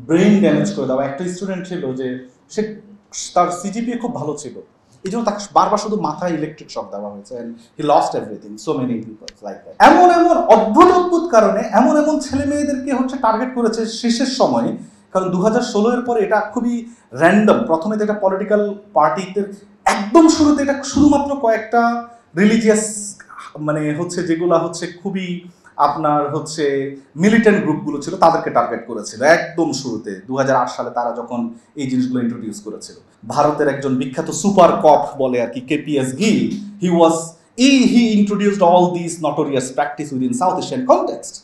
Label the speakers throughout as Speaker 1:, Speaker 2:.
Speaker 1: Brain damage করে দেওয়া। একটা স্টুডেন্ট ছিল যে সে তার সিজিপিএ খুব ভালো ছিল, এই জন্য তাকে বারবার শুধু মাথায় ইলেকট্রিক শক দেওয়া হয়েছে, হি lost everything, so many people like that. এমন এমন অদ্ভুত অদ্ভুত কারণে এমন এমন ছেলে মেয়েদেরকে হচ্ছে টার্গেট করেছে শেষের সময়ে। কারণ 2016-এর পরে এটা খুবই র্যান্ডম। প্রথমে তো এটা পলিটিক্যাল পার্টিতে একদম শুরুতে এটা শুধুমাত্র কয়েকটা রিলিজিয়াস মানে হচ্ছে যেগুলো হচ্ছে খুবই আপনার হচ্ছে মিলিটেন্ট গ্রুপগুলো ছিল তাদেরকে টার্গেট করেছিল একদম শুরুতে 2008 সালে তারা যখন এই জিনিসগুলো ইন্ট্রোডিউস করেছিল। ভারতের একজন বিখ্যাত সুপার কপ বলে আর কি, KPS Gill, he introduced all this notorious practice within South Asian context.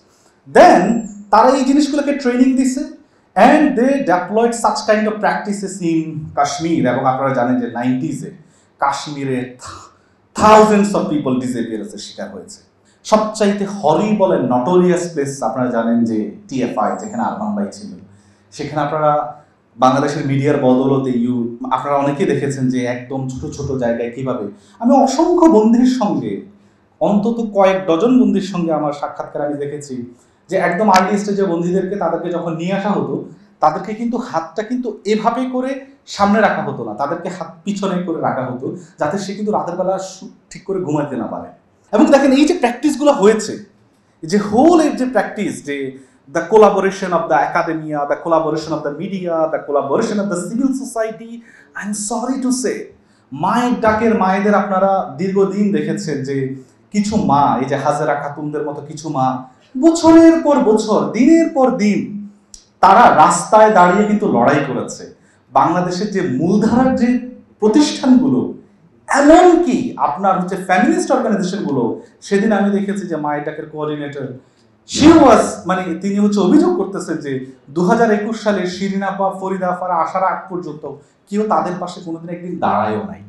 Speaker 1: Then তারা এই জিনিসগুলোকে ট্রেনিং দিছে and they deployed such kind of practices in Kashmir. এবং আপনারা জানেন যে 90s-এ কাশ্মীরে থাউজেন্ডস অফ পিপল ডিসঅ্যাপিয়ারেন্সের শিকার হয়েছে। সবচাইতে হরিবল এন্ড নটোরিয়াস প্লেস আপনারা জানেন যে টিএফআই, যেখানে আরমান ভাই ছিল। সেখানে আপনারা বাংলাদেশের মিডিয়ার বদৌলতে আপনারা অনেকেই দেখেছেন যে একদম ছোট ছোট জায়গায় কিভাবে, আমি অসংখ্য বন্ধুর সঙ্গে, অন্তত কয়েক ডজন বন্ধুর সঙ্গে আমার সাক্ষাৎকার আমি দেখেছি যে একদম আর্লি স্টেজে বন্ধুদেরকে তাদেরকে যখন নিয়ে আসা হতো, তাদেরকে কিন্তু হাতটা কিন্তু এভাবে করে সামনে রাখা হতো না, তাদেরকে হাত পিছনে করে রাখা হতো যাতে সে কিন্তু রাতের বেলা ঠিক করে ঘুমাইতে না পারে। এবং দেখেন এই যে প্র্যাকটিসগুলো হয়েছে, যে হোল এর যে প্র্যাকটিস, যে the collaboration of the academia, the collaboration of the media, the collaboration of the civil society, I am sorry to সে মায়ের ডাকের মায়েদের আপনারা দীর্ঘদিন দেখেছেন যে কিছু মা, এই যে হাজেরা খাতুনদের মতো কিছু মা বছরের পর বছর, দিনের পর দিন তারা রাস্তায় দাঁড়িয়ে কিন্তু লড়াই করেছে। বাংলাদেশের যে মূলধারার যে প্রতিষ্ঠানগুলো, এমনকি আপনার হচ্ছে ফ্যামিলিস্ট অর্গানাইজেশনগুলো, সেদিন আমি দেখেছি যে মাইটাকের কোঅর্ডিনেটর মানে তিনি হচ্ছে অভিযোগ করতেছেন যে 2021 সালে শিরিন আপা, ফরিদা আপারা আসার আগ পর্যন্ত কেউ তাদের পাশে কোনোদিন একদিন দাঁড়ায়ও নাই।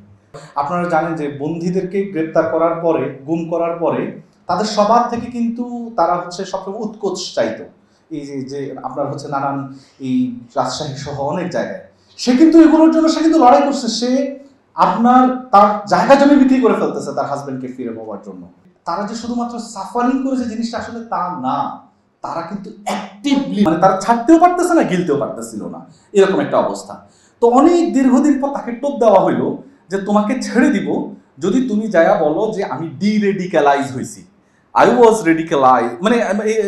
Speaker 1: আপনারা জানেন যে বন্দীদেরকে গ্রেপ্তার করার পরে, গুম করার পরে তাদের সবার থেকে কিন্তু তারা হচ্ছে সবসময় উৎকোচ চাইতো। এই যে আপনার হচ্ছে নানান এই রাজশাহী সহ অনেক জায়গায় সে কিন্তু এগুলোর জন্য সে কিন্তু লড়াই করছে। সে আপনার তার জায়গা জমি বিক্রি করে ফেলতেছে তার হাজবেন্ডকে ফিরে পাওয়ার জন্য। তারা যে শুধুমাত্র সাফারিং করেছে জিনিসটা আসলে তা না, তারা কিন্তু অ্যাক্টিভলি মানে তারা ছাড়তেও পারতেছে না, গিলতেও পারতেছিল না, এরকম একটা অবস্থা। তো অনেক দীর্ঘদিন পর তাকে টোপ দেওয়া হইলো যে তোমাকে ছেড়ে দিব যদি তুমি যায়া বলো যে আমি ডিরেডিক্যালাইজ হয়েছি, আই ওয়াজ রেডিক্যালাইজ, মানে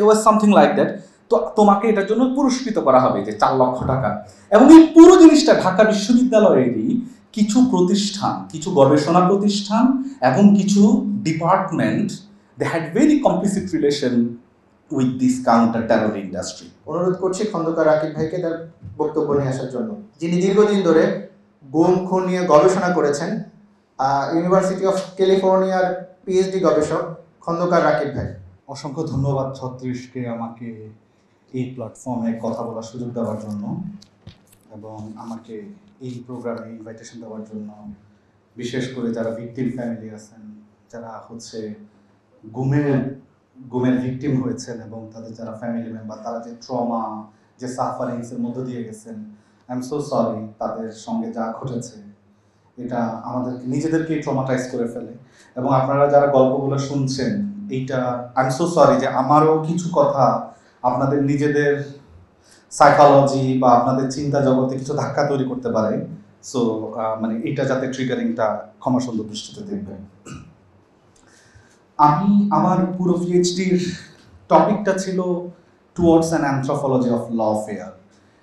Speaker 1: ওয়াজ সামথিং লাইক দ্যাট। তো তোমাকে এটার জন্য পুরস্কৃত করা হবে যে 4 লক্ষ টাকা। এবং এই পুরো জিনিসটা ঢাকা বিশ্ববিদ্যালয়েরই কিছু প্রতিষ্ঠান, কিছু গবেষণা প্রতিষ্ঠান এবং কিছু department, they had very complicit relation with this counter terror industry.
Speaker 2: অনুরোধ করছি খন্দকার রাকিব ভাইকে তার বক্তব্য নিয়ে আসার জন্য, যিনি দীর্ঘদিন ধরে গুম খুন নিয়ে গবেষণা করেছেন। ইউনিভার্সিটি অফ ক্যালিফোর্নিয়ার পিএইচডি গবেষক খন্দকার রাকিব ভাই।
Speaker 1: অসংখ্য ধন্যবাদ 36কে আমাকে এই প্ল্যাটফর্মে কথা বলার সুযোগ দেওয়ার জন্য এবং আমাকে এই প্রোগ্রামে ইনভাইটেশন দেওয়ার জন্য। বিশেষ করে যারা ভিকটিম ফ্যামিলি আছেন, যারা হচ্ছে গুমের ভিকটিম হয়েছেন এবং তাদের যারা ফ্যামিলি মেম্বার, তারা যে ট্রমা, যে সাফারিংসের মধ্য দিয়ে গেছেন, আই এম সো সরি তাদের সঙ্গে যা ঘটেছে। এটা আমাদেরকে নিজেদেরকেই ট্রমাটাইজ করে ফেলে। এবং আপনারা যারা গল্পগুলো শুনছেন, এইটা আই এম সো সরি যে আমারও কিছু কথা আপনাদের নিজেদের সাইকোলজি বা আপনাদের চিন্তা জগতে কিছু ধাক্কা তৈরি করতে পারে। সো মানে এটা যাতে ট্রিগারিংটা ক্ষমা সুন্দর দৃষ্টিতে দেখবেন। আমি আমার পুরো পিএইচডির টপিকটা ছিল টুয়ার্ডস অ্যান অ্যানথ্রোপোলজি অফ লফেয়ার।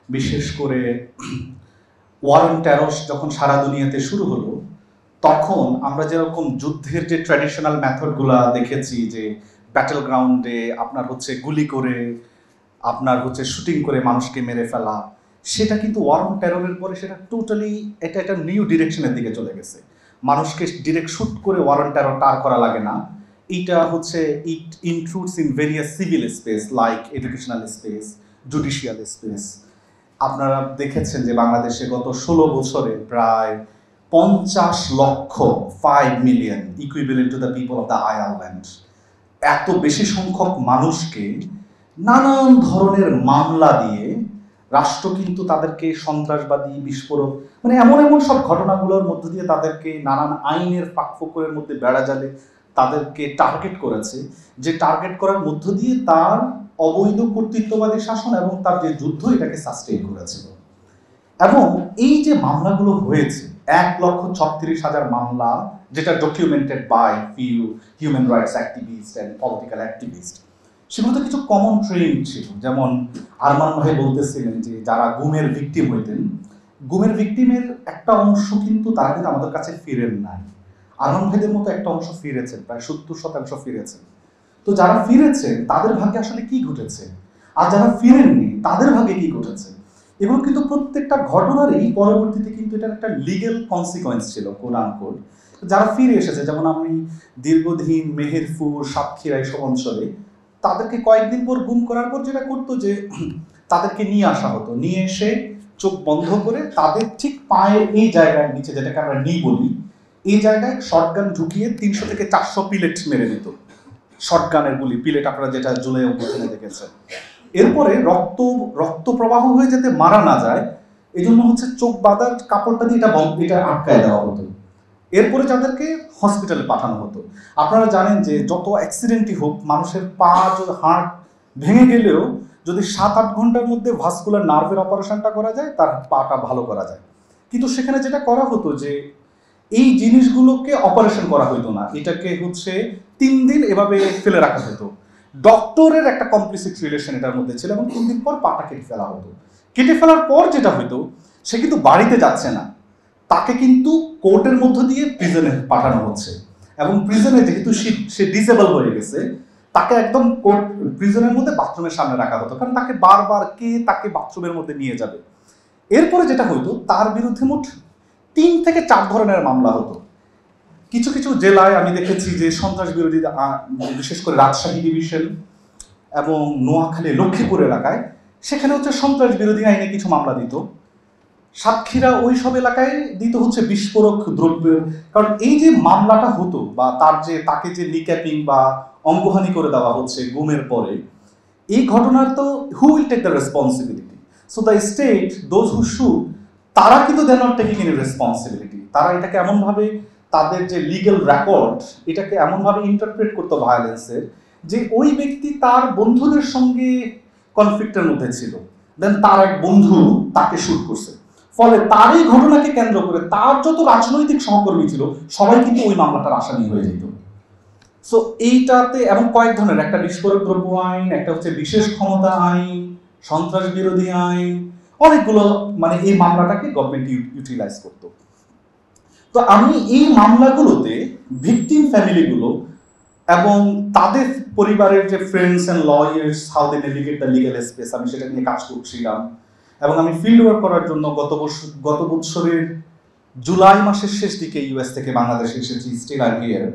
Speaker 1: বিশেষ করে ওয়ার অন টেরর যখন সারা দুনিয়াতে শুরু হলো, তখন আমরা যেরকম যুদ্ধের যে ট্র্যাডিশনাল মেথডগুলো দেখেছি, যে ব্যাটেল গ্রাউন্ডে আপনার হচ্ছে গুলি করে, আপনার হচ্ছে শুটিং করে মানুষকে মেরে ফেলা, সেটা কিন্তু ওয়ার অন টেররের পরে সেটা টোটালি এটা একটা নিউ ডিরেকশনের দিকে চলে গেছে। মানুষকে ডিরেক্ট শুট করে ওয়ার অন টেরর টার করা লাগে না। এইটা হচ্ছে it includes in various civil space like educational space, judicial space. আপনারা দেখেছেন যে বাংলাদেশে গত 16 বছরে প্রায় 50 লক্ষ 5 million equivalent to the people of the Ireland, এত বেশি সংখ্যক মানুষকে নানান ধরনের মামলা দিয়ে রাষ্ট্র কিন্তু তাদেরকে সন্ত্রাসবাদী, বিস্ফোরক, মানে এমন এমন সব ঘটনাগুলোর মধ্য দিয়ে তাদেরকে নানান আইনের ফাঁকফোকরের মধ্যে বেড়া জালে তাদেরকে টার্গেট করেছে, যে টার্গেট করার মধ্য দিয়ে তার অবৈধ কর্তৃত্ববাদী শাসন এবং তার যে যুদ্ধ এটাকে সাস্টেইন করেছিল। এবং এই যে মামলাগুলো হয়েছে 1,36,000 মামলা, যেটা documented by few human rights activist and political activist, সেগুলোতে কিছু কমন ট্রেন্ড ছিল। যেমন আরমান ভাই বলতেছিলেন যে যারা গুমের ভিকটিম হইতেন, গুমের ভিকটিমের একটা অংশ কিন্তু তারা কিন্তু আমাদের কাছে ফিরেন নাই। আরমান ভাইদের মতো একটা অংশ ফিরেছেন, প্রায় 70% ফিরেছেন। তো যারা ফিরেছেন তাদের ভাগ্যে আসলে কি ঘটেছে, আর যারা ফিরেননি তাদের ভাগ্যে কি ঘটেছে, এগুলো কিন্তু প্রত্যেকটা ঘটনারই পরবর্তীতে কিন্তু এটার একটা লিগেল কনসিকোয়েন্স ছিল কোড আনকোড। যারা ফিরে এসেছে, যেমন আমি দীর্ঘদিন মেহেরপুর, সাতক্ষীরা এইসব অঞ্চলে, তাদেরকে কয়েকদিন পর গুম করার পর যেটা করতো যে তাদেরকে নিয়ে আসা হতো, নিয়ে এসে চোখ বন্ধ করে তাদের ঠিক পায়ের এই জায়গার নিচে, যেটাকে আমরা নি বলি, এই জায়গায় শটগান ঢুকিয়ে 300 থেকে 400 পিলেট মেরে দিত। শটগানের গুলি, পিলেট আপনারা যেটা জুলাই অভ্যুত্থানে দেখেছেন। এরপরে রক্ত প্রবাহ হয়ে যাতে মারা না যায় এই জন্য হচ্ছে চোখ বাঁধার কাপড়টা দিয়ে এটা আটকায় দেওয়া হতো। এরপরে যাদেরকে হসপিটালে পাঠানো হতো। আপনারা জানেন যে যত অ্যাক্সিডেন্টই হোক, মানুষের পা হাড় ভেঙে গেলেও যদি 7-8 ঘন্টার মধ্যে ভাস্কুলার নার্ভের অপারেশনটা করা যায়, তার পাটা ভালো করা যায়। কিন্তু সেখানে যেটা করা হতো যে এই জিনিসগুলোকে অপারেশন করা হতো না, এটাকে হচ্ছে 3 দিন এভাবে ফেলে রাখা হতো। ডক্টরের একটা কমপ্লিসিট রিলেশন এটার মধ্যে ছিল, এবং 3 দিন পর পাটা কেটে ফেলা হতো। কেটে ফেলার পর যেটা হতো, সে কিন্তু বাড়িতে যাচ্ছে না, তাকে কিন্তু কোর্টের মধ্য দিয়ে প্রিজনে পাঠানো হচ্ছে। এবং প্রিজনে যেহেতু সে ডিসেবল হয়ে গেছে, তাকে একদম কোর্ট প্রিজনের মধ্যে বাথরুমের সামনে রাখা হতো, কারণ তাকে বারবার কে তাকে বাথরুমের মধ্যে নিয়ে যাবে। এরপরে যেটা হতো, তার বিরুদ্ধে মোট 3 থেকে 4 ধরনের মামলা হতো। কিছু কিছু জেলায় আমি দেখেছি যে সন্ত্রাস বিরোধী, বিশেষ করে রাজশাহী ডিভিশন এবং নোয়াখালী, লক্ষ্মীপুর এলাকায়, সেখানে হচ্ছে সন্ত্রাস বিরোধী আইনে কিছু মামলা দিত। সাতক্ষীরা ওই সব এলাকায় দিত হচ্ছে বিস্ফোরক দ্রব্যের। কারণ এই যে মামলাটা হতো, বা তাকে যে নিক্যাপিং বা অঙ্গহানি করে দেওয়া হচ্ছে গুমের পরে, এই ঘটনার তো who will take the responsibility? So the state, those who should, তারা কিন্তু they are not taking any responsibility. তারা এটাকে এমনভাবে, তাদের যে লিগ্যাল রেকর্ড, এটাকে এমনভাবে ইন্টারপ্রেট করতো ভায়োলেন্সের, যে ওই ব্যক্তি তার বন্ধুদের সঙ্গে কনফ্লিক্টের মধ্যে ছিল, দেন তার এক বন্ধু তাকে শুট করছে, ফলে তার এই ঘটনাকে কেন্দ্র করে তার যত রাজনৈতিক সহকর্মী ছিল সবাই কিন্তু ওই মামলাটার আসামি হয়ে যেত। সো এইটাতে এবং কয়েক ধরনের, একটা বিস্ফোরক দ্রব্য আইন, একটা হচ্ছে বিশেষ ক্ষমতা আইন, সন্ত্রাস বিরোধী আইন, অনেকগুলো, মানে এই মামলাটাকে গভর্নমেন্ট ইউটিলাইজ করতো। তো আমি এই মামলাগুলোতে ভিকটিম ফ্যামিলিগুলো এবং তাদের পরিবারের যে friends and lawyers, how they navigate the legal space, আমি সেটা নিয়ে কাজ করছিলাম। এবং আমি ফিল্ড ওয়ার্ক করার জন্য গত বছরের জুলাই মাসের শেষ দিকে ইউএস থেকে বাংলাদেশে এসেছি, স্টিল আই হিয়ার।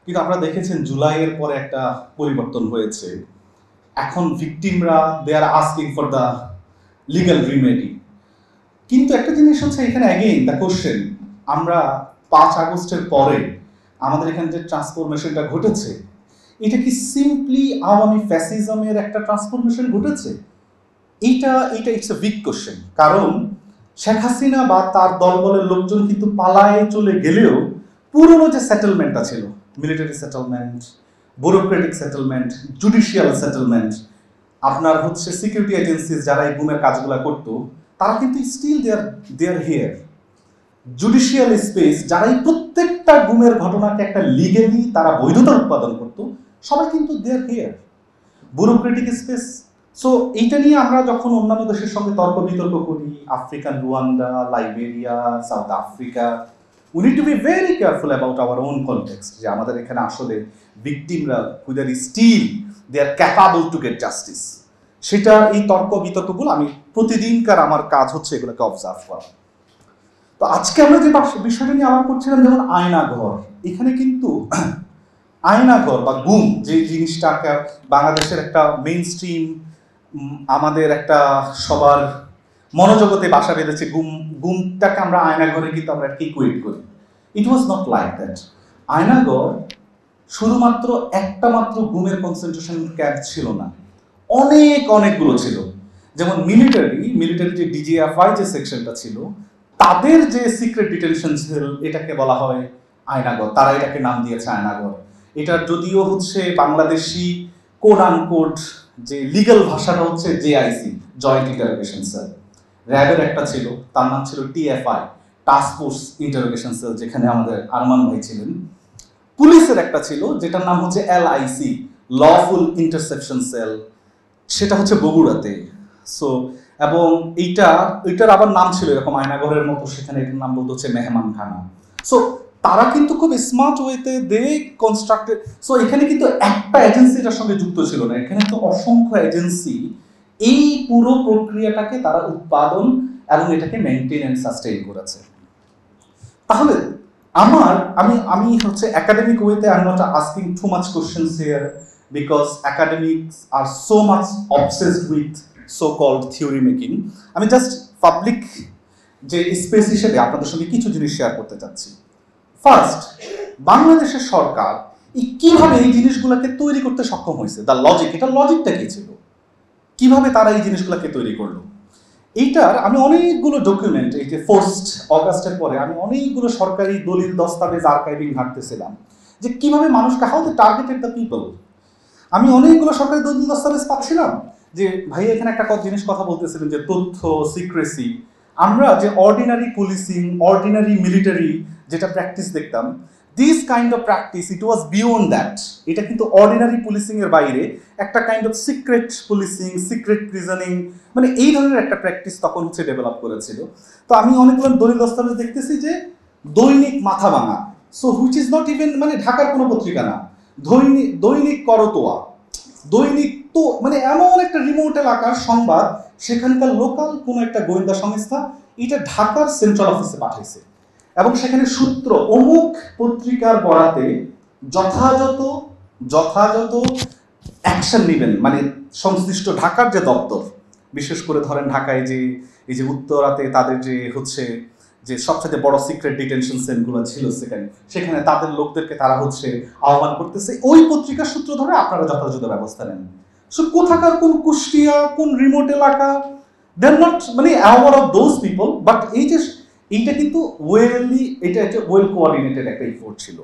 Speaker 1: কিন্তু আপনারা দেখেছেন জুলাইয়ের পরে একটা পরিবর্তন হয়েছে। এখন ভিকটিমরা they are asking for the legal remedy. কিন্তু একটা জিনিস হচ্ছে এখানে অ্যাগেইন দ্য কোশ্চেন, আমরা 5 আগস্টের পরে আমাদের এখানে যে ট্রান্সফরমেশনটা ঘটেছে, এটা কি সিম্পলি আওয়ামী ফ্যাসিজমের একটা ট্রান্সফরমেশন ঘটেছে? এটা ইটস এ বিগ কোশ্চেন। কারণ শেখ হাসিনা বা তার দলবলের লোকজন কিন্তু পালায়ে চলে গেলেও পুরনো যে সেটেলমেন্টটা ছিল, military settlement, bureaucratic settlement, judicial settlement, আপনার হচ্ছে সিকিউরিটি এজেন্সিজ যারা এই গুমের কাজগুলো করতো, তারা কিন্তু still they are here. Judicial space, যারা এই প্রত্যেকটা গুমের ঘটনাকে একটা লিগেলি তারা বৈধতা উৎপাদন করতো, সবাই কিন্তু they are here. Bureaucratic space. So এইটা নিয়ে আমরা যখন অন্যান্য দেশের সঙ্গে তর্ক বিতর্ক করি, African Rwanda, Liberia, south Africa, we need to be very careful about our own context, যে আমাদের এখানে আসলে ভিকটিমরা whether still they are capable to get justice, সেটা এই তর্ক বিতর্কগুলো আমি প্রতিদিনকার আমার কাজ হচ্ছে এগুলোকে অবজার্ভ করা। তো আজকে আমরা যে বিষয়টা নিয়ে আলাপ করছিলাম, যেমন আয়নাঘর, এখানে কিন্তু আয়নাঘর বা গুম যে জিনিসটাকে বাংলাদেশের একটা মেইন স্ট্রিম, আমাদের একটা সবার মনোজগতে বাসা বেঁধেছে, গুমটাকে আমরা আয়নাঘরে কিন্তু আমরা ইকুয়েট করি। ইট was not like that. Aynaghor শুধুমাত্র একটা মাত্র গুমের কনসেন্ট্রেশন ক্যাম্প ছিল না, অনেকগুলো ছিল। যেমন মিলিটারি যে ডিজিএফআই যে সেকশনটা ছিল, তাদের যে সিক্রেট ডিটেনশন সেল, এটাকে বলা হয় আয়নাঘর। তারা এটাকে নাম দিয়েছে আয়নাঘর। এটা যদিও হচ্ছে বাংলাদেশি কোড আনকোড যে লিগ্যাল ভাষাটা হচ্ছে জেআইসি, জয়েন্ট ইন্টারোগেশন সেল। র্যাবের একটা ছিল, তার নাম ছিল TFI, task force interrogation sell, যেখানে আমাদের আরমান ভাই ছিলেন। পুলিশের একটা ছিল যেটার নাম হচ্ছে এলআইসি, লফুল ইন্টারসেপশন সেল, সেটা হচ্ছে বগুড়াতে। সো এবং এইটার আবার নাম ছিল এরকম আয়নাঘরের মতো, সেখানে এটার নাম বলতে হচ্ছে মেহমানখানা। সো তারা কিন্তু খুব স্মার্ট ওয়েতে দে কনস্ট্রাক্টেড। সো এখানে কিন্তু একটা এজেন্সিটার সঙ্গে যুক্ত ছিল না, এখানে তো অসংখ্য এজেন্সি এই পুরো প্রক্রিয়াটাকে তারা উৎপাদন এবং এটাকে মেনটেন এন্ড সাস্টেইন করেছে। তাহলে আমি হচ্ছে একাডেমিক ওয়েতে I am not asking too much questions here because academics are so much obsessed with so called theory making. আমি জাস্ট পাবলিক যে স্পেস হিসেবে আপনাদের সঙ্গে কিছু জিনিস শেয়ার করতে চাচ্ছি। ফার্স্ট, বাংলাদেশের সরকার কিভাবে এই জিনিসগুলোকে তৈরি করতে সক্ষম হয়েছে, দ্য লজিক, এটা লজিকটা কি ছিল, কিভাবে তারা এই জিনিসগুলোকে তৈরি করলো। এইটার আমি অনেকগুলো ডকুমেন্ট, এই যে 1 অগাস্টের পরে আমি অনেকগুলো সরকারি দলিল দস্তাবেজ আর্কাইভিং ঘাঁটতেছিলাম যে কিভাবে মানুষকে, how they targeted the people. আমি অনেকগুলো সরকারি দলিল দস্তাবেজ পাচ্ছিলাম যে ভাই এখানে একটা জিনিস কথা বলতেছিলেন যে তথ্য সিক্রেসি। আমরা যে অর্ডিনারি পুলিশিং, অর্ডিনারি মিলিটারি যেটা প্র্যাকটিস দেখতাম, this kind of practice it was beyond that. এটা কিন্তু অর্ডিনারি পুলিশিং এর বাইরে একটা kind of secret policing, secret prisoning, মানে এই ধরনের একটা প্র্যাকটিস তখন হচ্ছে ডেভেলপ করেছিল। তো আমি অনেকগুলো দলিল দস্তাবেজ দেখতেছি যে দৈনিক মাথা ভাঙা, so which is not even মানে ঢাকার কোনো পত্রিকা না, দৈনিক করতোয়া, দৈনিক তো মানে এমন একটা রিমোট এলাকার সংবাদ, সেখানকার লোকাল কোনো একটা গোয়েন্দা সংস্থা এটা ঢাকার সেন্ট্রাল অফিসে পাঠাইছে এবং সেখানে সূত্র অমুক পত্রিকার বরাতে যথাযথ অ্যাকশন নেবেন, মানে সংশ্লিষ্ট ঢাকার যে দপ্তর, বিশেষ করে ধরেন ঢাকায় যে এই যে উত্তরাতে তাদের যে হচ্ছে যে সবচেয়ে বড় সিক্রেট ডিটেনশন সেলগুলো ছিল সেখানে তাদের লোকদেরকে তারা হচ্ছে আহ্বান করতেছে ওই পত্রিকার সূত্র ধরে আপনারা যথাযথ ব্যবস্থা নেন। সো কোথাকার কোন কুষ্টিয়া, কোন রিমোট এলাকা, দে আর নট মানে aware of those people, but এইটা কিন্তু এটা একটা ওয়েল কোঅর্ডিনেটেড একটা এফোর্ট ছিল।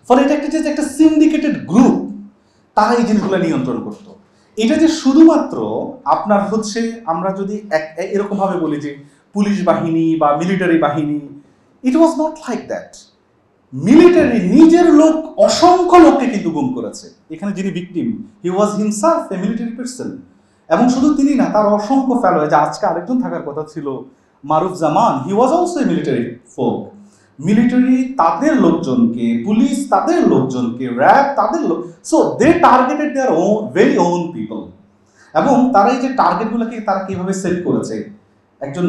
Speaker 1: ফলে এটা একটা সিন্ডিকেটেড গ্রুপ, তারা এই জিনিসগুলো নিয়ন্ত্রণ করত। এটা যে শুধুমাত্র আপনার হচ্ছে আমরা যদি এরকম ভাবে বলি যে পুলিশ বাহিনী বা মিলিটারি বাহিনী, it was not like that. Military নিজের লোক অসংখ্য লোককে কিন্তু গুম করেছে। এখানে যিনি victim, he was himself a military person. এবং শুধু তিনি না, তার অসংখ্য ফেলো, যে আজকে আরেকজন থাকার কথা ছিল Maruf Zaman, he was also a military folk. Military তাদের লোকজনকে, পুলিশ তাদের লোকজনকে, র্যাব তাদের লোক, so they targeted their very own people. এবং তারা এই যে টার্গেটগুলোকে তারা কিভাবে সেট করেছে, একজন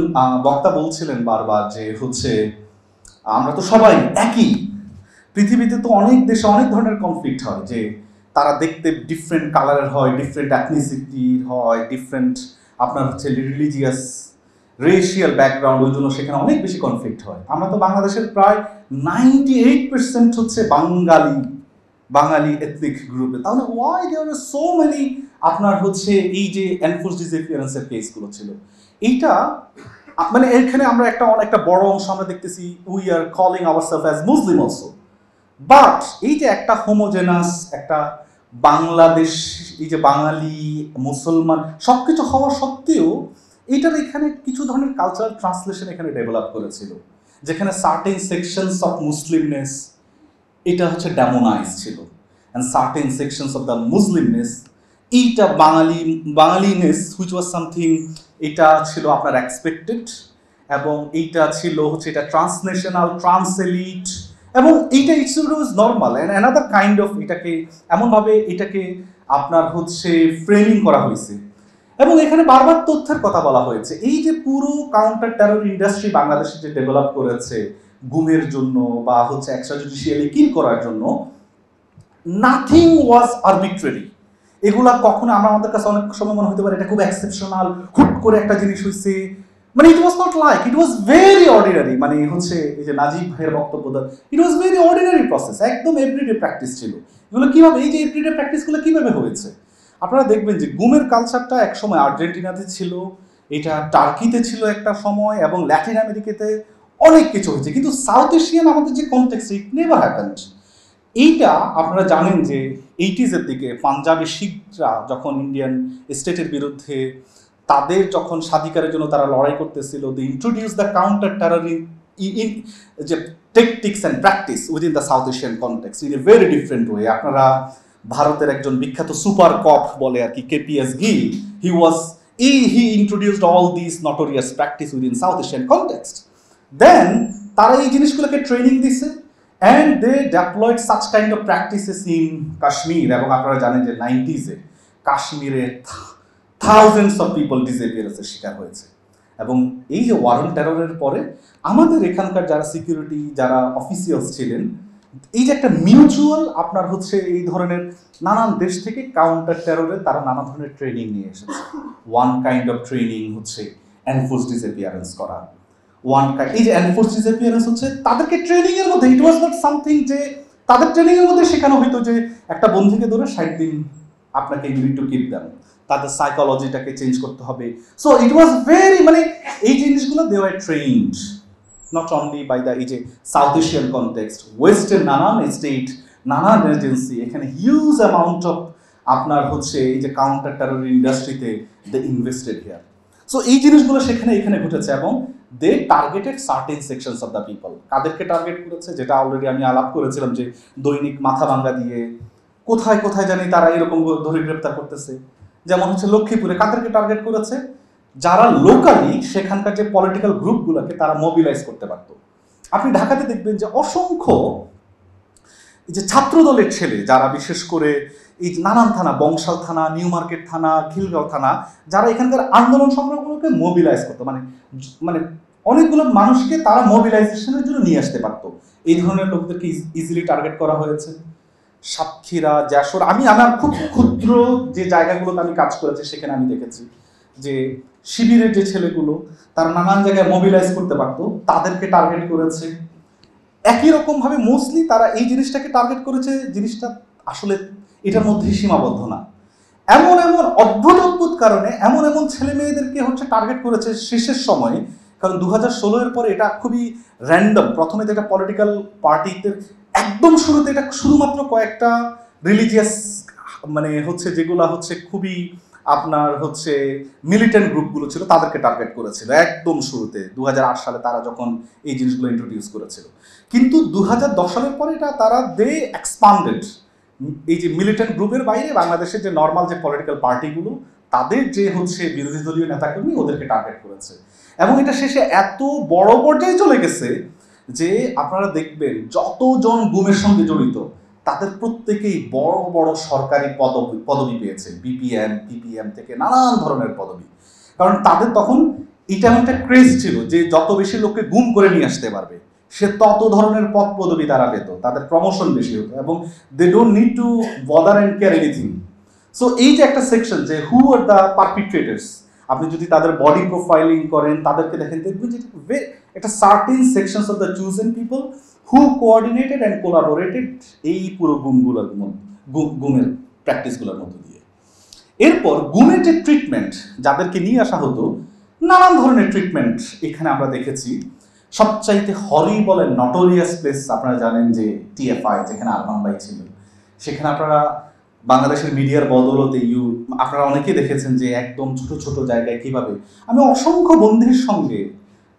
Speaker 1: বক্তা বলছিলেন বারবার যে হচ্ছে আমরা তো সবাই একই, পৃথিবীতে তো অনেক দেশে অনেক ধরনের কনফ্লিক্ট হয়, যে তারা দেখতে ডিফারেন্ট কালারের হয়, ডিফারেন্ট অ্যাথনিসিটির হয়, ডিফারেন্ট আপনার হচ্ছে রিলিজিয়াস রেশিয়াল ব্যাকগ্রাউন্ড, ওই জন্য সেখানে অনেক বেশি কনফ্লিক্ট হয়। আমরা তো বাংলাদেশের প্রায় 98% হচ্ছে বাঙালি এথনিক গ্রুপে, তাহলে ওয়াই দেয়ার আর সো মেনি আপনার হচ্ছে এই যে এনফোর্স ডিসঅ্যাপিয়ারেন্সের কেসগুলো ছিল। এইটা মানে এখানে আমরা একটা বড় অংশ আমরা দেখতেছি, we are calling ourself as Muslim also, but এই যে একটা হোমোজেনাস একটা বাংলাদেশ, এই যে বাঙালি মুসলমান সবকিছু হওয়া সত্ত্বেও এইটার এখানে কিছু ধরনের কালচারাল ট্রান্সলেশন এখানে ডেভেলপ করেছিল, যেখানে সার্টেন সেকশনস অফ মুসলিমনেস এটা হচ্ছে ডেমোনাইজ ছিল, and certain sections of the Muslimness এইটা বাঙালিনেস হুইচ ওয়াজ সামথিং, এটা ছিল আপনার এক্সপেক্টেড, এবং এইটা ছিল হচ্ছে এটা ট্রান্সনেশনাল, ট্রান্সএলিট, এবং এইটা it's normal and another kind of, এটাকে আপনার হচ্ছে ফ্রেমিং করা হয়েছে। এবং এখানে বারবার তথ্যের কথা বলা হয়েছে, এই যে পুরো কাউন্টার টেরর ইন্ডাস্ট্রি বাংলাদেশে যে ডেভেলপ করেছে গুমের জন্য বা হচ্ছে এক্সট্রাজুডিশিয়ালি কিল করার জন্য, নাথিং ওয়াজ আরবিট্রারি। এগুলা কখনো আমাদের কাছে অনেক সময় মনে হতে পারে এটা খুব এক্সেপশনাল, হুট করে একটা জিনিস হয়েছে, মানে it was not like, it was very ordinary. মানে হচ্ছে এই যে নাজিব ভাইয়ের বক্তব্য, it was very ordinary process, একদম এভরিডে প্র্যাকটিস ছিল। এগুলো কিভাবে, এই যে এভরিডে প্র্যাকটিসগুলো কিভাবে হয়েছে, আপনারা দেখবেন যে গুমের কালচারটা একসময় আর্জেন্টিনাতে ছিল, এটা টার্কিতে ছিল একটা সময়, এবং ল্যাটিন আমেরিকাতে অনেক কিছু হয়েছে, কিন্তু সাউথ এশিয়ান আমাদের যে কনটেক্সট, ইট নেভার হ্যাপেন্ড। এইটা আপনারা জানেন যে 80s-এর দিকে পাঞ্জাবি শিখরা যখন ইন্ডিয়ান স্টেটের বিরুদ্ধে তাদের যখন স্বাধিকারের জন্য তারা লড়াই করতেছিল, they introduce the counter terror in যে tactics and practice within the South Asian context in a very different way. আপনারা ভারতের একজন বিখ্যাত সুপার কপ বলে আর কি, KPS Gill, he introduced all these notorious practice within South Asian context. Then তারা এই জিনিসগুলোকে ট্রেনিং দিছে and they deployed such kind of practices in Kashmir, এবং আপনারা জানেন যে 90s-এ কাশ্মীরে thousands of people disappearanceর শিকার হয়েছে। এবং এই যে ওয়ার অন টেররের পরে আমাদের এখানকার যারা সিকিউরিটি যারা অফিসিয়ালস ছিলেন, এই যে একটা মিউচুয়াল আপনার হচ্ছে এই ধরনের নানান দেশ থেকে কাউন্টার টেররে তারা নানা ধরনের ট্রেনিং নিয়ে এসেছে। ওয়ান কাইন্ড অফ ট্রেনিং হচ্ছে এনফোর্স ডিসঅ্যাপিয়ারেন্স করা, এই যে এনফোর্স ডিসঅ্যাপিয়ারেন্স হচ্ছে তাদেরকে ট্রেনিং এর মধ্যে, ইট ওয়াজ নট সামথিং যে তাদের ট্রেনিং এর মধ্যে শেখানো হইতো যে একটা বন্ধুকে ধরে 60 দিন আপনাকে you need to keep them, তাদের সাইকোলজিটাকে চেঞ্জ করতে হবে। সো ইট ওয়াজ ভেরি, মানে এই জিনিসগুলো they were trained not only by the এই যে সাউথ এশিয়ান কনটেক্সট, ওয়েস্টার্ন নানান স্টেট নানান এজেন্সি, এখানে হিউজ অ্যামাউন্ট অফ আপনার হচ্ছে এই যে কাউন্টার টেরর ইন্ডাস্ট্রিতে দে ইনভেস্টেড হিয়ার। সো এই জিনিসগুলো এখানে ঘটেছে এবং they targeted certain sections of the people. কাদেরকে টার্গেট করেছে যেটা অলরেডি আমি আলাপ করেছিলাম যে দৈনিক মাথা ভাঙ্গা দিয়ে কোথায় কোথায় জানি তারা এরকম ধরে গ্রেপ্তার করতেছে। যেমন হচ্ছে লক্ষ্মীপুরে কাদেরকে টার্গেট করেছে, যারা লোকালি সেখানকার যে পলিটিক্যাল গ্রুপগুলোকে তারা মোবিলাইজ করতে পারত। আপনি ঢাকাতে দেখবেন যে অসংখ্য এই যে ছাত্র দলের ছেলে যারা বিশেষ করে এই নানান থানা, বংশাল থানা, নিউ মার্কেট থানা, খিলগাঁও থানা, যারা এখানকার আন্দোলন সংগ্রামগুলোকে মোবিলাইজ করতো, মানে অনেকগুলো মানুষকে তারা মোবিলাইজেশনের জন্য নিয়ে আসতে পারতো। এই ধরনের লোকদেরকে ইজিলি টার্গেট করা হয়েছে। সাতক্ষীরা, যশোর, আমার খুব ক্ষুদ্র যে জায়গাগুলোতে আমি কাজ করেছি সেখানে আমি দেখেছি যে শিবিরের যে ছেলেগুলো তারা নানান জায়গায় মোবিলাইজ করতে পারতো, তাদেরকে টার্গেট করেছে। একই রকম ভাবে মোস্টলি তারা এই জিনিসটাকে টার্গেট করেছে, জিনিসটা আসলে এটার মধ্যেই সীমাবদ্ধ না। এমন অদ্ভুত কারণে এমন ছেলে মেয়েদেরকে হচ্ছে টার্গেট করেছে শেষের সময়ে। কারণ 2016-এর পরে এটা খুবই র্যান্ডম। প্রথমে তো এটা পলিটিক্যাল পার্টিতে একদম শুরুতে এটা শুধুমাত্র কয়েকটা রিলিজিয়াস মানে হচ্ছে যেগুলো হচ্ছে খুবই আপনার হচ্ছে মিলিটেন্ট গ্রুপগুলো ছিল তাদেরকে টার্গেট করেছিল একদম শুরুতে 2008 সালে তারা যখন এই জিনিসগুলো ইন্ট্রোডিউস করেছিল। কিন্তু 2010 সালের পরে এটা তারা দে এক্সপান্ডেড। এই যে মিলিটেন্ট গ্রুপের বাইরে বাংলাদেশের যে নর্মাল যে পলিটিক্যাল পার্টিগুলো তাদের যে হচ্ছে বিরোধী দলীয় নেতাকর্মী ওদেরকে টার্গেট করেছে। এবং এটা শেষে এত বড় পর্যায়ে চলে গেছে যে আপনারা দেখবেন যতজন গুমের সঙ্গে জড়িত তাদের প্রত্যেকেই বড় বড় সরকারি পদবি পেয়েছে, বিপিএম, পিপিএম থেকে নানান ধরনের পদবি। কারণ তাদের তখন এটা একটা ক্রেজ ছিল যে যত বেশি লোককে গুম করে নিয়ে আসতে পারবে সে তত ধরনের পদ পদবি তারা পেত, তাদের প্রমোশন বেশি হতো এবং they don't need to bother and care anything. So এই যে একটা সেকশন যে হু আর দ্য পারপিট্রেটার্স, আপনি যদি তাদের বডি প্রোফাইলিং করেন তাদেরকে দেখেন দেখবেন যে একটা certain sections of the chosen people who coordinated and collaborated এই পুরো গুমের প্র্যাকটিসগুলোর মধ্য দিয়ে। এরপর গুমের যে ট্রিটমেন্ট যাদেরকে নিয়ে আসা হতো নানান ধরনের ট্রিটমেন্ট এখানে আমরা দেখেছি। সবচাইতে হরিবল এন্ড নটোরিয়াস প্লেস আপনারা জানেন যে টিএফআই, যেখানে আরমান ভাই ছিল। সেখানে আপনারা বাংলাদেশের মিডিয়ার বদৌলতে আপনারা অনেকেই দেখেছেন যে একদম ছোট ছোট জায়গায় কিভাবে আমি অসংখ্য বন্ধুর সঙ্গে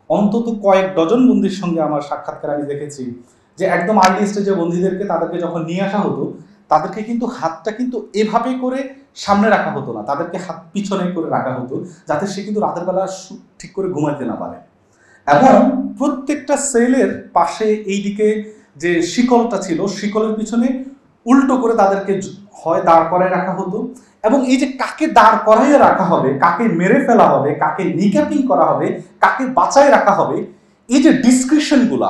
Speaker 1: অন্তত কয়েক ডজন বন্ধুর সঙ্গে আমার সাক্ষাৎকার আমি দেখেছি যে একদম আর্লি স্টেজে বন্ধুদেরকে তাদেরকে যখন নিয়ে আসা হতো তাদেরকে কিন্তু হাতটা কিন্তু এভাবে করে সামনে রাখা হতো না, তাদেরকে হাত পিছনে করে রাখা হতো যাতে সে কিন্তু রাতের বেলা ঠিক করে ঘুমাতে না পারে। এবং প্রত্যেকটা সেলের পাশে এইদিকে যে শিকলটা ছিল শিকলের পিছনে উল্টো করে তাদেরকে হয় দাঁড় করায় রাখা হতো। এবং এই যে কাকে দাঁড় করাইয়ে রাখা হবে, কাকে মেরে ফেলা হবে, কাকে নিক্যাপিং করা হবে, কাকে বাঁচায় রাখা হবে, এই যে ডিসক্রিপশনগুলা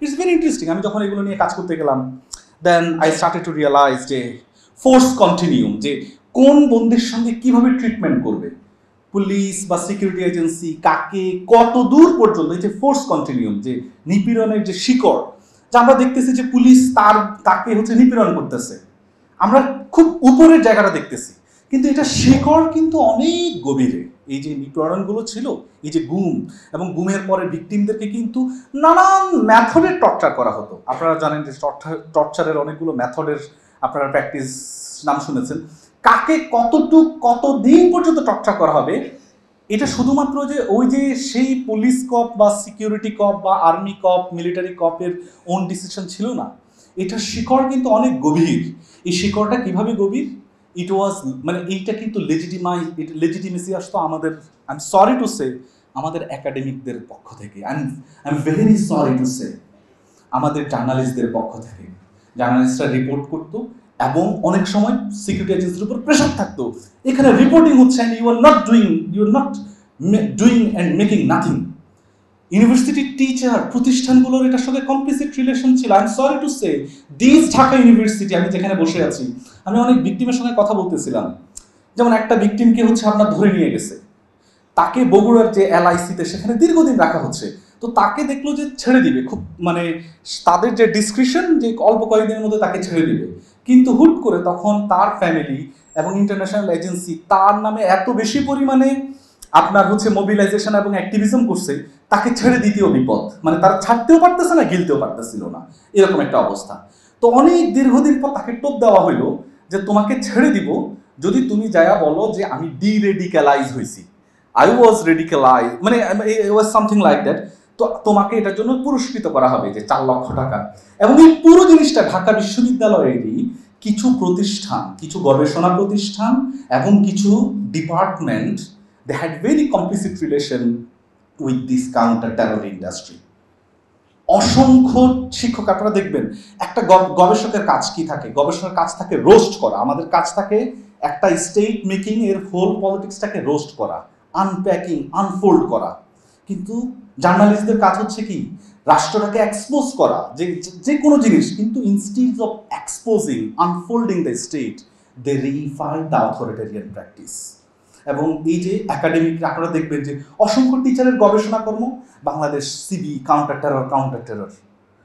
Speaker 1: ইটস ভেরি ইন্টারেস্টিং। আমি যখন এগুলো নিয়ে কাজ করতে গেলাম then I started to realise যে ফোর্স কন্টিনিউম, যে কোন বন্দির সঙ্গে কিভাবে ট্রিটমেন্ট করবে পুলিশ বা সিকিউরিটি এজেন্সি, কাকে কত দূর পর্যন্ত, এই যে ফোর্স কন্টিনিউম, যে নিপীড়নের যে শিকড়, যে আমরা দেখতেছি যে পুলিশ তাকে হচ্ছে নিপীড়ন করতেছে, আমরা খুব উপরের জায়গাটা দেখতেছি কিন্তু এটা শিকড় কিন্তু অনেক গভীরে। এই যে নিপীড়নগুলো ছিল, এই যে গুম এবং গুমের পরে ভিকটিমদেরকে কিন্তু নানান মেথডের টর্চার করা হতো। আপনারা জানেন যে টর্চারের অনেকগুলো মেথডের আপনারা প্র্যাকটিস নাম শুনেছেন। কাকে কতদিন পর্যন্ত টর্চার করা হবে, এটা শুধুমাত্র যে ওই যে সেই পুলিশ কপ বা সিকিউরিটি কপ বা army COP military কপের on decision ছিল না। এটার শিকড় কিন্তু অনেক গভীর। এই শিকড়টা কিভাবে গভীর? ইট ওয়াজ মানে এইটা কিন্তু লেজিটিমেসি আসতো আমাদের, আই এম সরি টু সে, আমাদের একাডেমিকদের পক্ষ থেকে, I am very sorry to সে, আমাদের জার্নালিস্টদের পক্ষ থেকে। জার্নালিস্টরা রিপোর্ট করতো এবং অনেক সময় সিকিউরিটি এজেন্সির উপর প্রেশার থাকতো, এখানে রিপোর্টিং হচ্ছে and you are not doing and making nothing. ইউনিভার্সিটির টিচার প্রতিষ্ঠানগুলোর এটার সঙ্গে কমপ্লিসিট রিলেশন ছিল। I am sorry to say this Dhaka University, আমি যেখানে বসে আছি, আমি অনেক ভিকটিমের সঙ্গে কথা বলতেছিলাম। যেমন একটা ভিকটিমকে হচ্ছে আপনার ধরে নিয়ে গেছে, তাকে বগুড়ার যে এলআইসিতে সেখানে দীর্ঘদিন রাখা হচ্ছে, তো তাকে দেখলো যে ছেড়ে দিবে, খুব মানে তাদের যে ডিসক্রিপশন যে অল্প কয়েকদিনের মধ্যে তাকে ছেড়ে দিবে, কিন্তু হুট করে তখন তার ফ্যামিলি এবং ইন্টারন্যাশনাল এজেন্সি তার নামে এত বেশি পরিমাণে আপনার হচ্ছে মোবিলাইজেশন এবং অ্যাক্টিভিজম করছে, তাকে ছেড়ে দিতেও বিপদ, মানে তারা ছাড়তেও পারতেছে না, গিলতেও পারতেছিল না, এরকম একটা অবস্থা। তো অনেক দীর্ঘদিন পর তাকে টোপ দেওয়া হইলো যে তোমাকে ছেড়ে দিব যদি তুমি যায়া বলো যে আমি ডিরেডিক্যালাইজ হয়েছি, আই ওয়াজ রেডিক্যালাইজ, মানে it was something like that. তো তোমাকে এটার জন্য পুরস্কৃত করা হবে যে 4 লক্ষ টাকা। এবং এই পুরো জিনিসটা ঢাকা বিশ্ববিদ্যালয়েরই কিছু প্রতিষ্ঠান, কিছু গবেষণা প্রতিষ্ঠান এবং কিছু department, they had very complicit relation with this counter terror industry. অসংখ্য শিক্ষক, আপনারা দেখবেন একটা গবেষকের কাজ কি থাকে, গবেষণার কাজ থাকে রোস্ট করা, আমাদের কাজ থাকে একটা স্টেট মেকিং এর হোল পলিটিক্সটাকে রোস্ট করা, আনপ্যাকিং, আনফোল্ড করা। কিন্তু জার্নালিস্টদের কাজ হচ্ছে কি, রাষ্ট্রটাকে এক্সপোজ করা, যে কোনো জিনিস, কিন্তু instead of exposing, unfolding the state, they refine the authoritarian practice. এবং এই যে একাডেমিক, আপনারা দেখবেন যে অসংখ্য টিচারের গবেষণা কর্ম, Bangladesh CB, counter terror,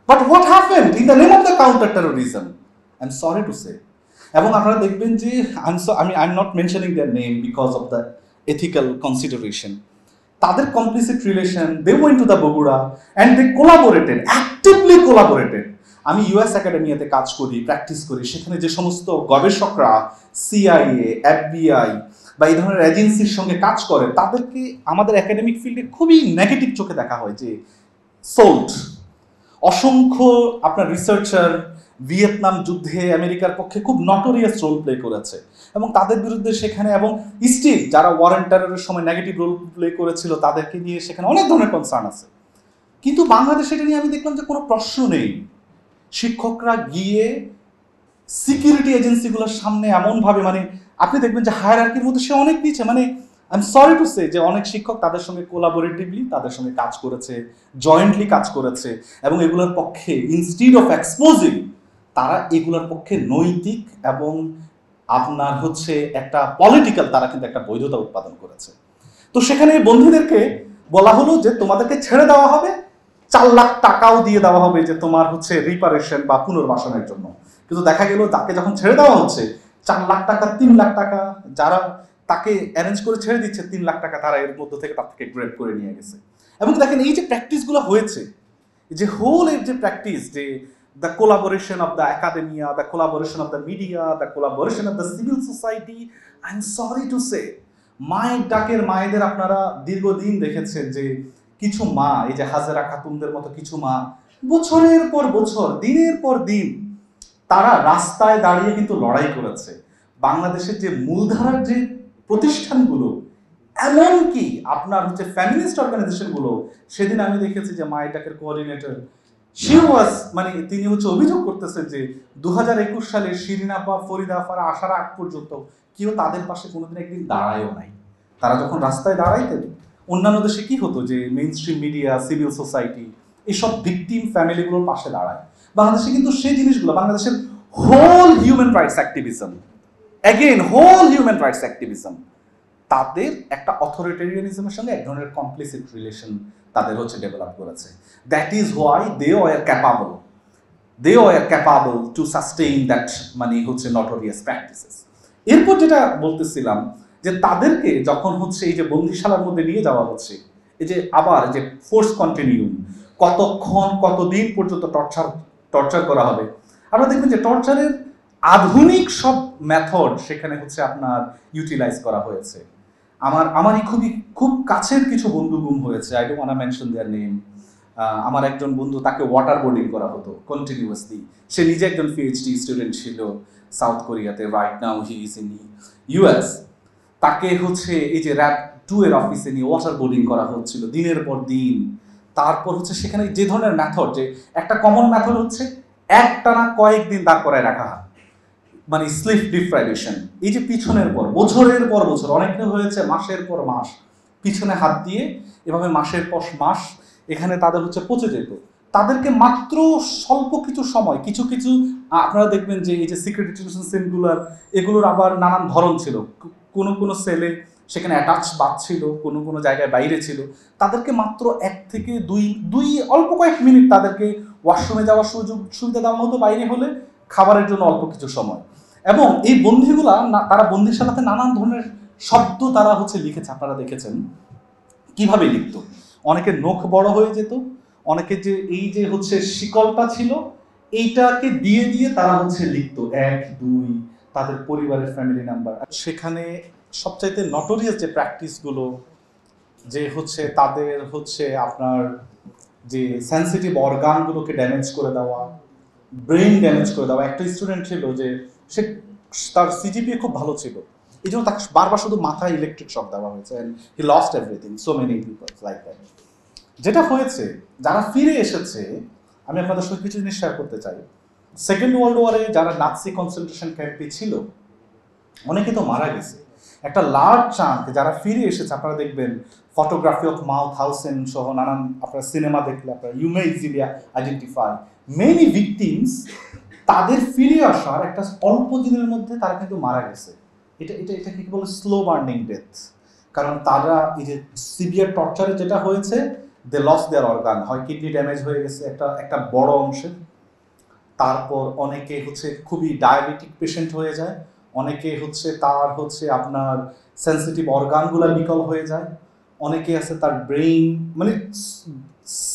Speaker 1: but what happened in the name of the counter terrorism? I am sorry to say. এবং আপনারা দেখবেন যে I am not mentioning their name because of the ethical consideration, তাদের complicit relation, they went to the Bogura and they collaborated, actively collaborated. আমি US একাডেমিয়াতে কাজ করি, practice করি, সেখানে যে সমস্ত গবেষকরা সিআইএ, এফবিআই বা এই ধরনের এজেন্সির সঙ্গে কাজ করে, তাদেরকে আমাদের একাডেমিক ফিল্ডে খুবই নেগেটিভ চোখে দেখা হয়, যে সোল্ড। অসংখ্য আপনার রিসার্চার ভিয়েতনাম যুদ্ধে আমেরিকার পক্ষে খুব নটোরিয়াস রোল প্লে করেছে এবং তাদের বিরুদ্ধে সেখানে, এবং স্টিল যারা ওয়ার অ্যান্ড টেররের সময় নেগেটিভ রোল প্লে করেছিল তাদেরকে নিয়ে সেখানে অনেক ধরনের কনসার্ন আছে। কিন্তু বাংলাদেশে এটা নিয়ে আমি দেখলাম যে কোনো প্রশ্ন নেই। শিক্ষকরা গিয়ে সিকিউরিটি এজেন্সিগুলোর সামনে এমনভাবে, মানে আপনি দেখবেন যে হায়ারার্কির মধ্যে সে অনেক নিচে, মানে আই এম সরি টু সে যে অনেক শিক্ষক তাদের সঙ্গে কোলাবোরেটিভলি তাদের সঙ্গে কাজ করেছে, জয়েন্টলি কাজ করেছে, এবং এগুলোর পক্ষে ইনস্টিড অফ এক্সপোজিং, তারা এগুলোর পক্ষে নৈতিক এবং আপনার হচ্ছে একটা পলিটিক্যাল, তারা কিন্তু একটা বৈধতা উৎপাদন করেছে। তো সেখানে বন্ধুদেরকে বলা হলো যে তোমাদেরকে ছেড়ে দেওয়া হবে, 4 লাখ টাকাও দিয়ে দেওয়া হবে যে তোমার হচ্ছে রিপারেশন বা পুনর্বাসনের জন্য। কিন্তু দেখা গেল তাকে যখন ছেড়ে দেওয়া হচ্ছে, 4 লাখ টাকা, 3 লাখ টাকা যারা তাকে অ্যারেঞ্জ করে ছেড়ে দিচ্ছে, 3 লাখ টাকা তারা এর মধ্যে থেকে তার থেকে গ্রেড করে নিয়ে গেছে। এবং দেখেন এই যে প্র্যাকটিসগুলো হয়েছে, যে হোল এর যে প্র্যাকটিস, যে the collaboration of the academia, the collaboration of the media, the collaboration of the civil society, I'm sorry to say, মায়ের ডাকের মায়েদের আপনারা দীর্ঘদিন দেখেছেন যে কিছু মা, এই যে হাজেরা খাতুনদের মতো কিছু মা, বছরের পর বছর, দিনের পর দিন তারা রাস্তায় দাঁড়িয়ে কিন্তু লড়াই করেছে। বাংলাদেশের যে মূলধারার যে প্রতিষ্ঠানগুলো, এমনকি আপনার হচ্ছে ফ্যামিলিস্ট অর্গানাইজেশনগুলো, সেদিন আমি দেখেছি যে মায়ের ডাকের কোঅর্ডিনেটর, she was, মানে তিনি হচ্ছে অভিযোগ করতেছেন যে 2021 সালে শিরিন আপা, ফরিদা আপারা আসার আগ পর্যন্ত কেউ তাদের পাশে কোনোদিন একদিন দাঁড়ায়ও নাই। তারা যখন রাস্তায় দাঁড়াইতেন, অন্যান্য দেশে কি হতো যে mainstream media, civil society এইসব ভিকটিম ফ্যামিলিগুলোর পাশে দাঁড়ায়। বাংলাদেশে কিন্তু সেই জিনিসগুলো, বাংলাদেশের whole human rights activism, again whole human rights activism, তাদের একটা অথরিটেরিয়ানিজমের সঙ্গে এক ধরনের কমপ্লিসিট রিলেশন তাদের হচ্ছে ডেভেলপ করেছে। That is why they were capable to sustain that মানে হচ্ছে নটোরিয়াস প্র্যাকটিসেস। এরপর যেটা বলতেছিলাম যে তাদেরকে যখন হচ্ছে এই যে বন্দিশালার মধ্যে নিয়ে যাওয়া হচ্ছে, এই যে আবার যে ফোর্স কন্টিনিউম, কতক্ষণ কতদিন পর্যন্ত টর্চার করা হবে। আমরা দেখবেন যে টর্চারের আধুনিক সব মেথড সেখানে হচ্ছে আপনার ইউটিলাইজ করা হয়েছে। আমারই খুব কাছের কিছু বন্ধু গুম হয়েছে, I don't want to mention there name. আমার একজন বন্ধু, তাকে ওয়াটার বোর্ডিং করা হতো কন্টিনিউয়াসলি। সে নিজে একজন পিএইচডি স্টুডেন্ট ছিল সাউথ কোরিয়াতে, right now he is in US. তাকে হচ্ছে এই যে র্যাব 2 এর অফিসে নিয়ে ওয়াটার বোর্ডিং করা হচ্ছিল দিনের পর দিন। তারপর হচ্ছে সেখানে যে ধরনের মেথড, যে একটা কমন মেথড হচ্ছে একটানা কয়েকদিন দাঁড় করায় রাখা, মানে স্লিপ ডিপ্রাইভেশন। এই যে পিছনের পর বছরের পর বছর, অনেকটা হয়েছে মাসের পর মাস পিছনে হাত দিয়ে এভাবে মাসের পর মাস এখানে তাদের হচ্ছে পচে যেত। তাদেরকে মাত্র স্বল্প কিছু সময়, কিছু আপনারা দেখবেন যে এই যে সিক্রেট ডিটেনশন সেলগুলোর, এগুলোর আবার নানান ধরন ছিল। কোনো সেলে সেখানে অ্যাটাচ বাদ ছিল, কোনো জায়গায় বাইরে ছিল। তাদেরকে মাত্র 1 থেকে 2 অল্প কয়েক মিনিট তাদেরকে ওয়াশরুমে যাওয়ার সুবিধা দেওয়া হতো, বাইরে হলে খাবারের জন্য অল্প কিছু সময়। এবং এই বন্দিগুলা তারা বন্দিশালাতে নানান ধরনের শব্দ তারা হচ্ছে লিখেছে। আপনারা দেখেছেন কিভাবে লিখত। অনেকের নখ বড় হয়ে যেত, অনেকে যে এই যে হচ্ছে শিকলটা ছিল এইটাকে দিয়ে দিয়ে তারা হচ্ছে লিখত 1 2 তাদের পরিবারের ফ্যামিলি নাম্বার। সেখানে সবচাইতে নটোরিয়াস যে প্র্যাকটিসগুলো, যে হচ্ছে তাদের হচ্ছে আপনার যে সেন্সিটিভ অর্গানগুলোকে ড্যামেজ করে দেওয়া, ব্রেইন ড্যামেজ করে দেওয়া। একটা স্টুডেন্ট ছিল যে সে তার সিজিপিএ খুব ভালো ছিল, এই জন্য তাকে বারবার শুধু মাথায় ইলেকট্রিক শক দেওয়া হয়েছে, and he lost everything, so many people like that. যেটা হয়েছে, যারা ফিরে এসেছে, আমি আপনাদের সঙ্গে কিছু জিনিস শেয়ার করতে চাই। সেকেন্ড ওয়ার্ল্ড ওয়ারে যারা নাৎসি কনসেন্ট্রেশন ক্যাম্পে ছিল অনেকে তো মারা গেছে। একটা লার্জ চাঙ্ক যারা ফিরে এসেছে, আপনারা দেখবেন ফটোগ্রাফি অফ মাউথহাউসেন সহ নানান আপনার সিনেমা দেখলে আপনারা you may easily identify many victims. তাদের ফিরে আসার একটা অল্প দিনের মধ্যে তারা কিন্তু মারা গেছে। এটা কি বলে স্লো বার্নিং ডেথ। কারণ তারা এই যে সিভিয়ার টর্চারে যেটা হয়েছে, দে লস দেয়ার অর্গান, হয় কিডনি ড্যামেজ হয়ে গেছে একটা বড় অংশের। তারপর অনেকে হচ্ছে খুবই ডায়াবেটিক পেশেন্ট হয়ে যায়, অনেকে হচ্ছে তার হচ্ছে আপনার সেন্সিটিভ অর্গানগুলো বিকল হয়ে যায়, অনেকে আছে তার ব্রেইন, মানে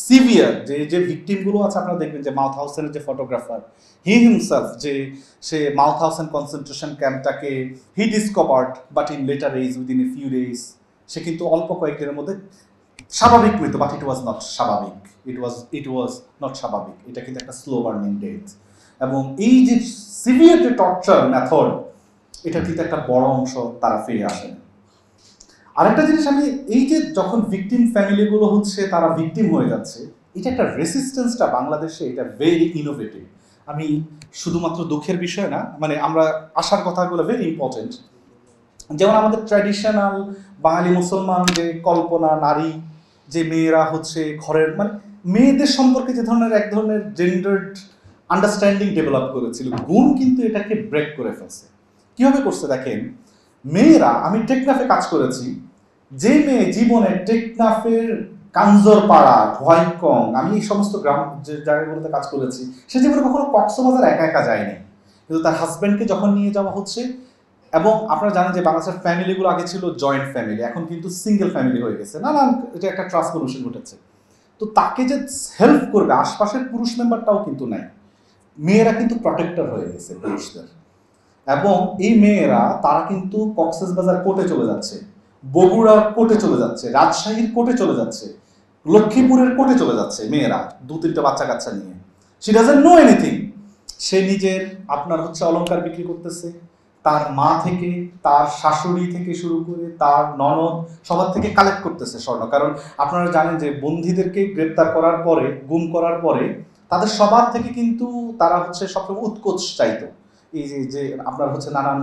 Speaker 1: সিভিয়ার যে ভিকটিমগুলো আছে। আপনারা দেখবেন যে মাউথহাউসেনের যে ফটোগ্রাফার, হি হিমসেলফ, যে সে মাউথহাউসেন কনসেন্ট্রেশন ক্যাম্পটাকে he discovered, but in later age, within a few days সে কিন্তু অল্প কয়েকদিনের মধ্যে স্বাভাবিক মৃত, বাট ইট ওয়াজ নট স্বাভাবিক, ইট ওয়াজ নট স্বাভাবিক। এটা কিন্তু একটা স্লো বার্নিং ডেথ। এবং এই যে সিভিয়ার যে টর্চার মেথড, এটা কিন্তু একটা বড় অংশ তারা ফিরে আসেন। আরেকটা জিনিস, আমি এই যে যখন ভিকটিম ফ্যামিলিগুলো হচ্ছে তারা ভিকটিম হয়ে যাচ্ছে, এটা একটা রেসিস্টেন্সটা বাংলাদেশে এটা ভেরি ইনোভেটিভ। আমি শুধুমাত্র দুঃখের বিষয় না, মানে আমরা আশার কথাগুলো ভেরি ইম্পর্টেন্ট। যেমন আমাদের ট্র্যাডিশনাল বাঙালি মুসলমান যে কল্পনা, নারী যে মেয়েরা হচ্ছে ঘরের, মানে মেয়েদের সম্পর্কে যে ধরনের এক ধরনের জেন্ডার্ড আন্ডারস্ট্যান্ডিং ডেভেলপ করেছিল, গুণ কিন্তু এটাকে ব্রেক করে ফেলছে। কিভাবে করছে দেখেন, মেয়েরা, আমি টেকনাফে কাজ করেছি, যে মেয়ে জীবনে টেকনাফের কাঞ্জরপাড়া, হোয়াইটকং, আমি এই সমস্ত গ্রাম যে জায়গাগুলোতে কাজ করেছি, সে জীবনে কখনো কক্সবাজার একা একা যায়নি, কিন্তু তার হাজব্যান্ডকে যখন নিয়ে যাওয়া হচ্ছে। এবং আপনারা জানেন যে বাংলাদেশের ফ্যামিলিগুলো আগে ছিল জয়েন্ট ফ্যামিলি, এখন কিন্তু সিঙ্গেল ফ্যামিলি হয়ে গেছে, নানান এটা একটা ট্রান্সফরমেশন ঘটেছে। তো তাকে যে হেল্প করবে আশপাশের পুরুষ মেম্বারটাও কিন্তু নাই, মেয়েরা কিন্তু প্রটেক্টর হয়ে গেছে পুরুষদের। এবং এই মেয়েরা তারা কিন্তু কক্সবাজার কোর্টে চলে যাচ্ছে, বগুড়ার কোর্টে চলে যাচ্ছে, রাজশাহীর কোর্টে চলে যাচ্ছে, লক্ষ্মীপুরের কোর্টে চলে যাচ্ছে মেয়েরা 2-3টা বাচ্চা কাচ্চা নিয়ে। She doesn't know anything. সে নিজের আপনার হচ্ছে অলংকার বিক্রি করতেছে, তার মা থেকে, তার শাশুড়ি থেকে শুরু করে তার ননদ সবার থেকে কালেক্ট করতেছে স্বর্ণ। কারণ আপনারা জানেন যে বন্দীদেরকে গ্রেপ্তার করার পরে, গুম করার পরে তাদের সবার থেকে কিন্তু তারা হচ্ছে সবসময় উৎকোচ চাইতো। এই যে আপনার হচ্ছে নানান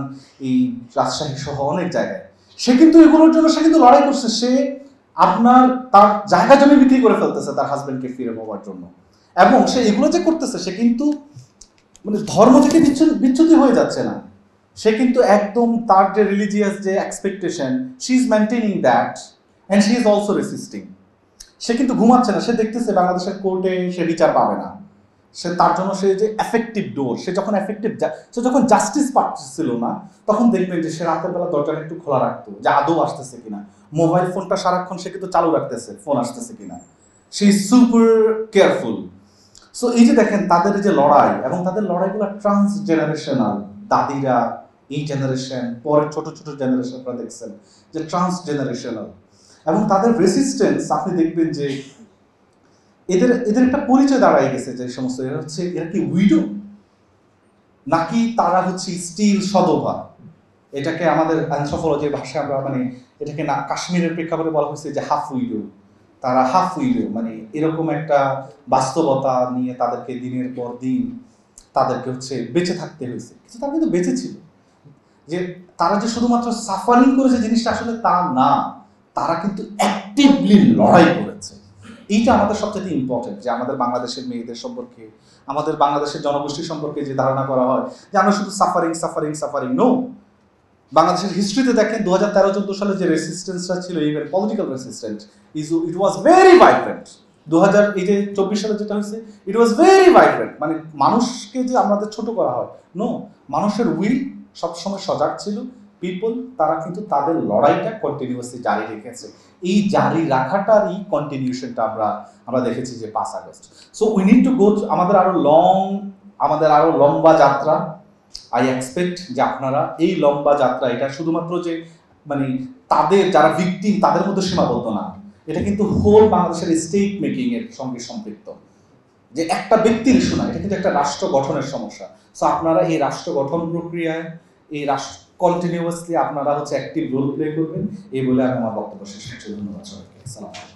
Speaker 1: এই রাজশাহী সহ অনেক জায়গায় সে কিন্তু এগুলোর জন্য সে কিন্তু লড়াই করছে। সে আপনার তার জায়গা জমি বিক্রি করে ফেলতেছে তার হাজবেন্ডকে ফিরে পাওয়ার জন্য। এবং সে এগুলো যে করতেছে, সে কিন্তু মানে ধর্ম থেকে বিচ্যুতি হয়ে যাচ্ছে না, সে কিন্তু একদম তার যে রিলিজিয়াস যে expectation, she is maintaining that and she is also resisting. সে কিন্তু ঘুমাচ্ছে না, সে দেখতেছে বাংলাদেশের কোর্টে সে বিচার পাবে না, সে তার জন্য সে যে এফেক্টিভ ডোর, সে যখন জাস্টিস পাচ্ছিল না, তখন দেখবেন যে সে রাতের বেলা দরজাটা একটু খোলা রাখতো যে আদৌ আসতেছে কিনা। মোবাইল ফোনটা সারাক্ষণ সে কিন্তু চালু রাখতেছে, ফোন আসতেছে কিনা। সে ইজ সুপার কেয়ারফুল। সো এই যে দেখেন তাদের যে লড়াই, এবং তাদের লড়াইগুলো ট্রান্স জেনারেশনাল। দাদিরা, এই জেনারেশন, পরের ছোট ছোট জেনারেশন আপনারা দেখছেন যে ট্রান্স জেনারেশনাল, এবং তাদের রেসিস্টেন্স আপনি দেখবেন যে এদের একটা পরিচয় দাঁড়ায় গেছে যে সমস্ত এরা কি উইডো নাকি তারা হচ্ছে স্টিল সদবা। এটাকে আমাদের অ্যানথ্রোপোলজির ভাষায় আমরা মানে এটাকে না কাশ্মীরের প্রেক্ষাপটে বলা হয়েছে যে হাফ উইডো। তারা হাফ উইডো, মানে এরকম একটা বাস্তবতা নিয়ে তাদেরকে দিনের পর দিন তাদেরকে হচ্ছে বেঁচে থাকতে হয়েছে। কিন্তু তারা কিন্তু বেঁচে ছিল, যে তারা যে শুধুমাত্র সাফারিং করেছে জিনিসটা আসলে তা না, তারা কিন্তু অ্যাক্টিভলি লড়াই করেছে। এইটা আমাদের সবচেয়ে ইম্পর্টেন্ট, যে আমাদের বাংলাদেশের মেয়েদের সম্পর্কে, আমাদের বাংলাদেশের জনগোষ্ঠী সম্পর্কে যে ধারণা করা হয় যে আমরা শুধু সাফারিং নো। বাংলাদেশের হিস্ট্রিতে দেখেন 2013-14 সালে যে রেসিস্টেন্সটা ছিল, even political resistant, it was very vibrant. 2024 সালে যেটা হয়েছে, ইট ওয়াজ ভেরি ভাইব্রেন্ট। মানে মানুষকে যে আমাদের ছোট করা হয়, নো, মানুষের উইল সবসময় সজাগ ছিল। পিপল তারা কিন্তু তাদের লড়াইটা কন্টিনিউয়াসলি জারি রেখেছে। এই জারি রাখাটারই কন্টিনিউশনটা আমরা দেখেছি যে 5 August. So we need to go, আমাদের আরো লম্বা যাত্রা। আই এক্সপেক্ট যে আপনারা এই লম্বা যাত্রা, এটা শুধুমাত্র যে মানে তাদের যারা ভিকটিম তাদের মধ্যে সীমাবদ্ধ না, এটা কিন্তু হোল বাংলাদেশের স্টেট মেকিং এর সঙ্গে সম্পৃক্ত। যে একটা ব্যক্তির ইস্যু না, এটা কিন্তু একটা রাষ্ট্র গঠনের সমস্যা। সো আপনারা এই রাষ্ট্র গঠন প্রক্রিয়ায়, এই রাষ্ট্র কন্টিনিউয়াসলি আপনারা হচ্ছে অ্যাক্টিভ রোল প্লে করবেন। এই বলে আমি আমার বক্তব্য শেষ করছি। ধন্যবাদ সবাইকে। আসসালামু আলাইকুম।